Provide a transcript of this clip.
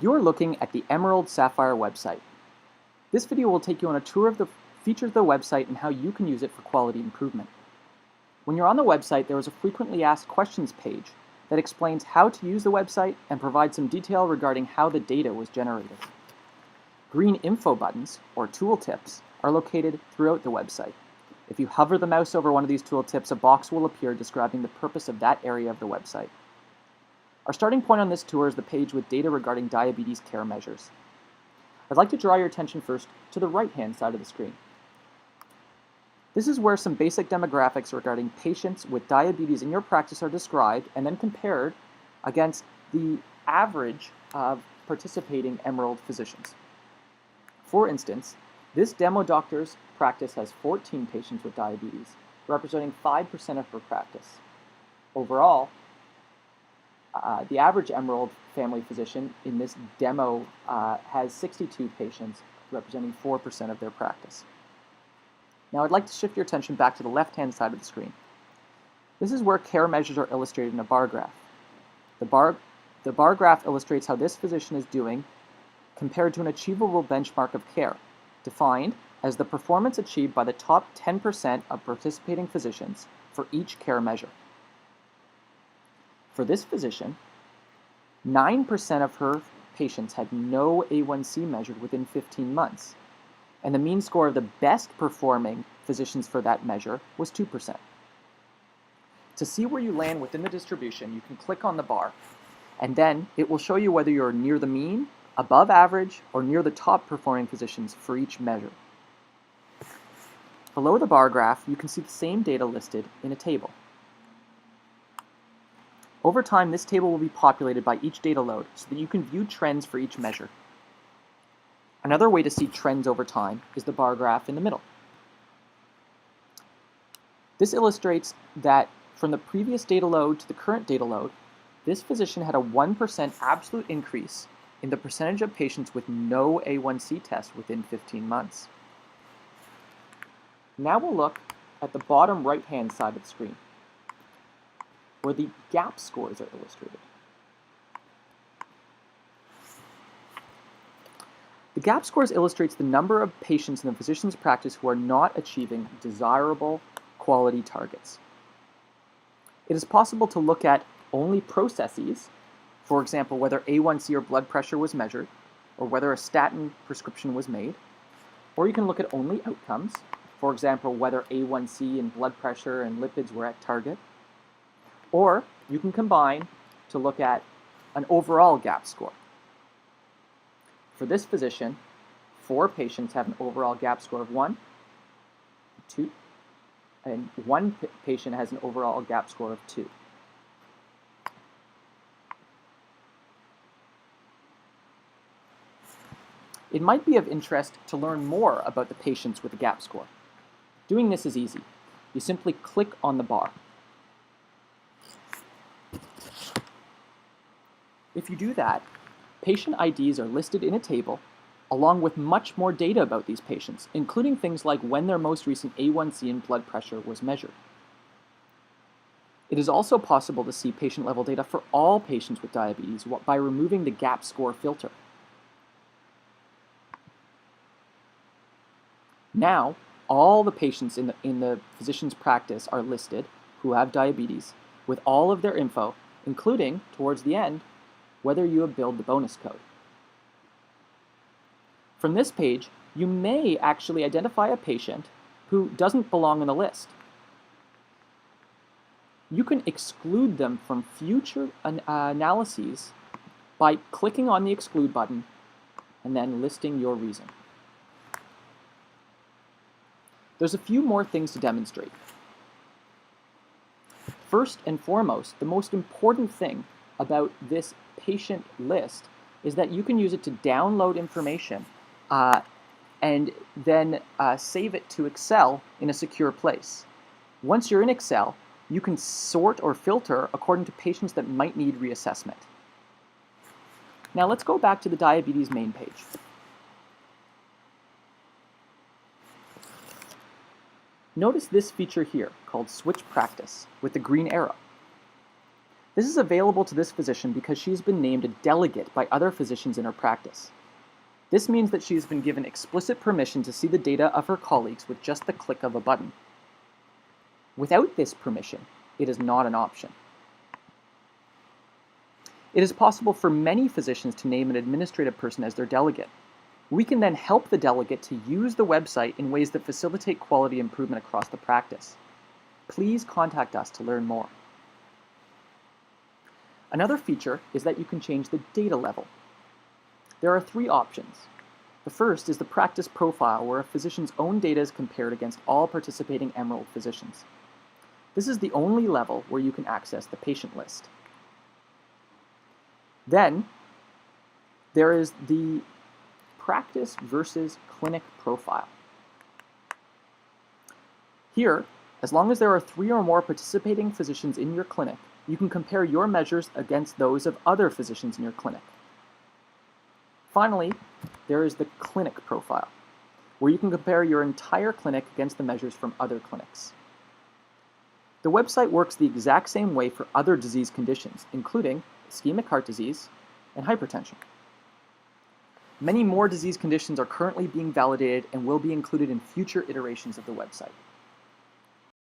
You're looking at the EMRALD-SAFIRE website. This video will take you on a tour of the features of the website and how you can use it for quality improvement. When you're on the website, there is a frequently asked questions page that explains how to use the website and provides some detail regarding how the data was generated. Green info buttons, or tooltips, are located throughout the website. If you hover the mouse over one of these tooltips, a box will appear describing the purpose of that area of the website. Our starting point on this tour is the page with data regarding diabetes care measures. I'd like to draw your attention first to the right-hand side of the screen. This is where some basic demographics regarding patients with diabetes in your practice are described and then compared against the average of participating EMRALD physicians. For instance, this demo doctor's practice has 14 patients with diabetes, representing 5% of her practice. Overall, the average EMRALD family physician in this demo has 62 patients, representing 4% of their practice. Now I'd like to shift your attention back to the left-hand side of the screen. This is where care measures are illustrated in a bar graph. The bar graph illustrates how this physician is doing compared to an achievable benchmark of care, defined as the performance achieved by the top 10% of participating physicians for each care measure. For this physician, 9% of her patients had no A1C measured within 15 months, and the mean score of the best performing physicians for that measure was 2%. To see where you land within the distribution, you can click on the bar, and then it will show you whether you're near the mean, above average, or near the top performing physicians for each measure. Below the bar graph, you can see the same data listed in a table. Over time, this table will be populated by each data load so that you can view trends for each measure. Another way to see trends over time is the bar graph in the middle. This illustrates that from the previous data load to the current data load, this physician had a 1% absolute increase in the percentage of patients with no A1C test within 15 months. Now we'll look at the bottom right-hand side of the screen, where the gap scores are illustrated. The gap scores illustrates the number of patients in the physician's practice who are not achieving desirable quality targets. It is possible to look at only processes, for example, whether A1C or blood pressure was measured, or whether a statin prescription was made, or you can look at only outcomes, for example, whether A1C and blood pressure and lipids were at target, or you can combine to look at an overall gap score. For this physician, 4 patients have an overall gap score of 1, 2, and 1 patient has an overall gap score of 2. It might be of interest to learn more about the patients with a gap score. Doing this is easy. You simply click on the bar. If you do that, patient IDs are listed in a table, along with much more data about these patients, including things like when their most recent A1C and blood pressure was measured. It is also possible to see patient-level data for all patients with diabetes by removing the gap score filter. Now, all the patients in the physician's practice are listed who have diabetes, with all of their info, including, towards the end, whether you have billed the bonus code. From this page, you may actually identify a patient who doesn't belong in the list. You can exclude them from future analyses by clicking on the exclude button and then listing your reason. There's a few more things to demonstrate. First and foremost, the most important thing about this patient list is that you can use it to download information and then save it to Excel in a secure place. Once you're in Excel, you can sort or filter according to patients that might need reassessment. Now let's go back to the diabetes main page. Notice this feature here called Switch Practice with the green arrow. This is available to this physician because she's been named a delegate by other physicians in her practice. This means that she's been given explicit permission to see the data of her colleagues with just the click of a button. Without this permission, it is not an option. It is possible for many physicians to name an administrative person as their delegate. We can then help the delegate to use the website in ways that facilitate quality improvement across the practice. Please contact us to learn more. Another feature is that you can change the data level. There are 3 options. The first is the practice profile, where a physician's own data is compared against all participating EMRALD physicians. This is the only level where you can access the patient list. Then, there is the practice versus clinic profile. Here, as long as there are 3 or more participating physicians in your clinic, you can compare your measures against those of other physicians in your clinic. Finally, there is the clinic profile, where you can compare your entire clinic against the measures from other clinics. The website works the exact same way for other disease conditions, including ischemic heart disease and hypertension. Many more disease conditions are currently being validated and will be included in future iterations of the website.